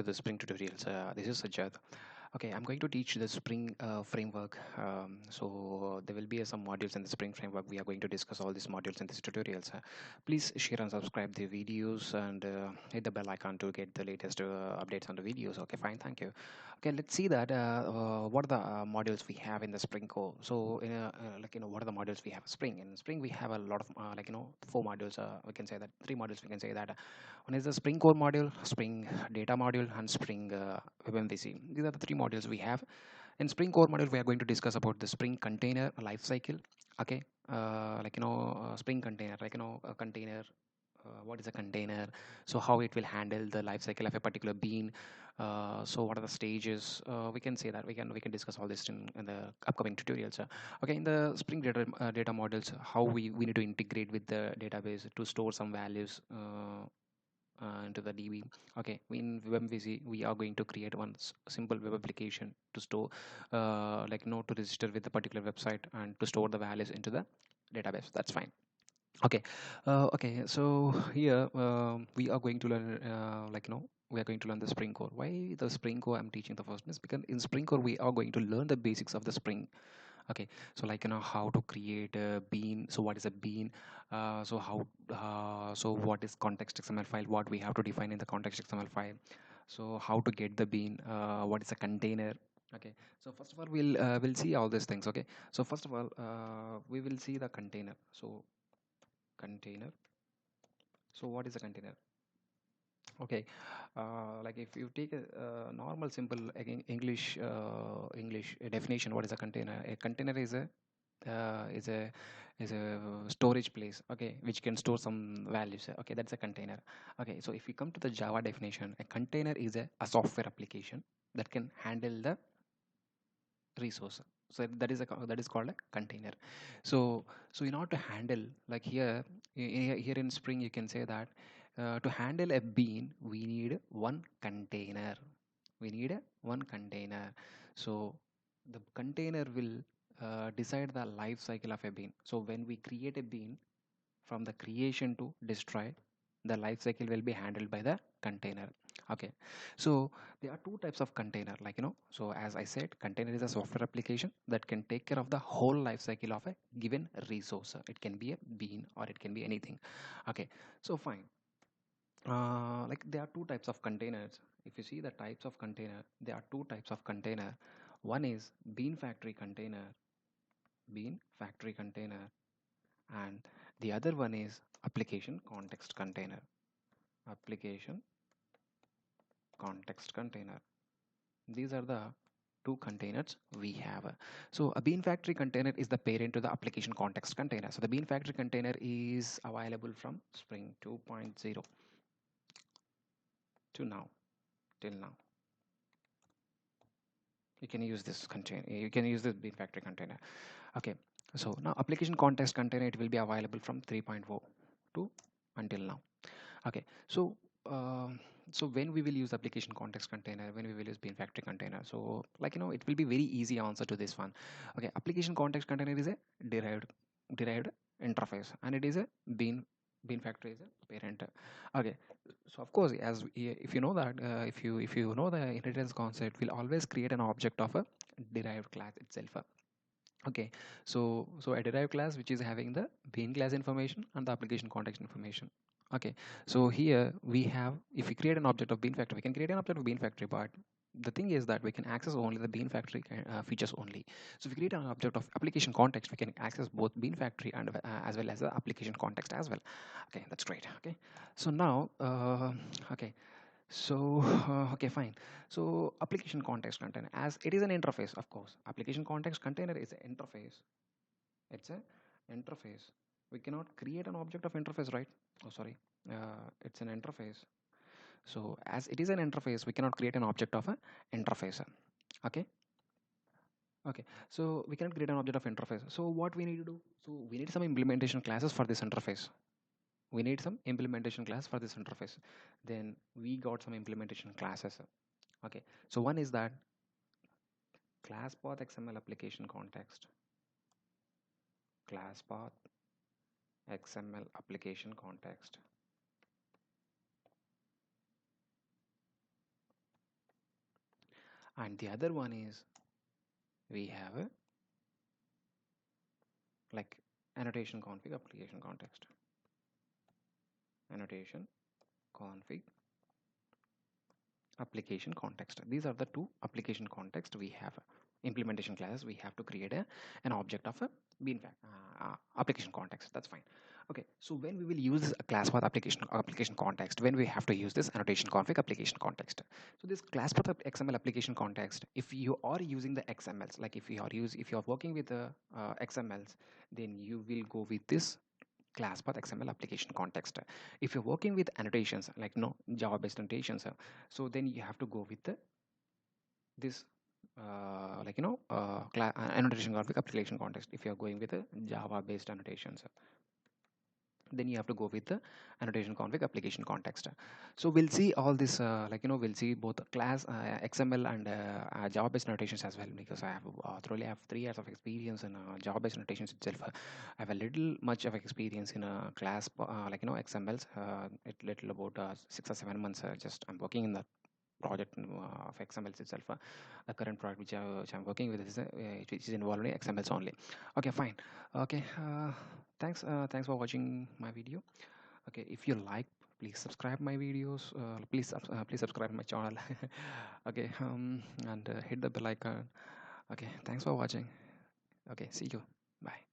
to the Spring tutorials. This is Sajjad. Okay, I'm going to teach the Spring framework. There will be some modules in the Spring framework. We are going to discuss all these modules in this tutorials. Please share and subscribe the videos and hit the bell icon to get the latest updates on the videos. Okay, fine, thank you. Okay, let's see that what are the modules we have in the Spring core. What are the modules we have? Spring in Spring we have a lot of four modules. We can say that three modules. We can say that one is the Spring Core module, Spring Data module, and Spring WebMVC. These are the three modules we have. In Spring Core module, we are going to discuss about the Spring Container lifecycle. Okay, Spring Container, a container. What is a container? So how it will handle the life cycle of a particular bean? So what are the stages? We can say that we can discuss all this in the upcoming tutorials. Okay, in the Spring data models, how we need to integrate with the database to store some values. Into the DB. Okay, in WebMVC, we are going to create one simple web application to store, to register with the particular website and to store the values into the database. That's fine. Okay, okay. So here we are going to learn, we are going to learn the Spring Core. Why the Spring Core I'm teaching the first is because in Spring Core we are going to learn the basics of the Spring. Okay, so how to create a bean. So what is a bean? So what is context XML file, what we have to define in the context XML file. So how to get the bean, what is a container. Okay, so first of all we'll see all these things. Okay, so first of all we will see the container. So container, so what is a container? Okay, like if you take a normal simple English definition, what is a container? A container is a uh, is a is a storage place, okay, which can store some values. Okay, that's a container. Okay, so if we come to the Java definition, a container is a software application that can handle the resource. So that is called a container. So in order to handle, like here in Spring you can say that to handle a bean we need one container. We need a one container. So the container will decide the life cycle of a bean. So when we create a bean, from the creation to destroy, the life cycle will be handled by the container. Okay, so there are two types of container, so as I said, container is a software application that can take care of the whole life cycle of a given resource. It can be a bean or it can be anything. Okay, so fine. Like there are two types of containers. If you see the types of container, there are two types of container. One is bean factory container, and the other one is application context container. Application context container. These are the two containers we have. So a bean factory container is the parent to the application context container. So the bean factory container is available from Spring 2.0 to now, till now. You can use this container. You can use this bean factory container. Okay. So now application context container, it will be available from 3.4 to until now. Okay, so when we will use application context container, when we will use bean factory container, so it will be very easy answer to this one. Okay, application context container is a derived interface, and it is a bean factory is a parent. Okay, so of course, if you know that, if you know the inheritance concept, we'll always create an object of a derived class itself. Okay, so a derived class which is having the bean class information and the application context information. Okay, so here we have, if we create an object of bean factory, we can create an object of bean factory, but the thing is that we can access only the bean factory features only. So if we create an object of application context, we can access both bean factory and as well as the application context as well. Okay, that's great. Okay, so now okay, so, okay, fine. So, application context container, as it is an interface, of course. Application context container is an interface. It's a interface. We cannot create an object of interface, right? Oh, sorry. It's an interface. So, as it is an interface, we cannot create an object of a interface. Okay. Okay. So, we cannot create an object of interface. So, what we need to do? So, we need some implementation classes for this interface. We need some implementation class for this interface. Then we got some implementation classes. Okay, so one is that class path XML application context, class path XML application context. and the other one is we have a like annotation config application context, annotation config application context. These are the two application context we have. Implementation classes, we have to create an object of a application context. That's fine. Okay, so when we will use this class path application context, when we have to use this annotation config application context. So this class path XML application context, if you are using the XMLs, like if you are working with the XMLs, then you will go with this class path XML application context. If you're working with annotations like no Java based annotations, so then you have to go with this annotation config application context. If you're going with a Java based annotations, then you have to go with the annotation config application context. So we'll see all this we'll see both class XML and Java based annotations as well, because I have thoroughly have 3 years of experience in Java based annotations itself. I have a little much of experience in class XMLs, little about 6 or 7 months. Just I'm working in the project of XMLs itself. The current project which I'm working with is which is involved in XMLs only. Okay, fine. Okay, thanks for watching my video. Okay, if you like, please subscribe my videos. Please subscribe my channel. Okay, and hit the bell icon. Okay, thanks for watching. Okay, see you. Bye.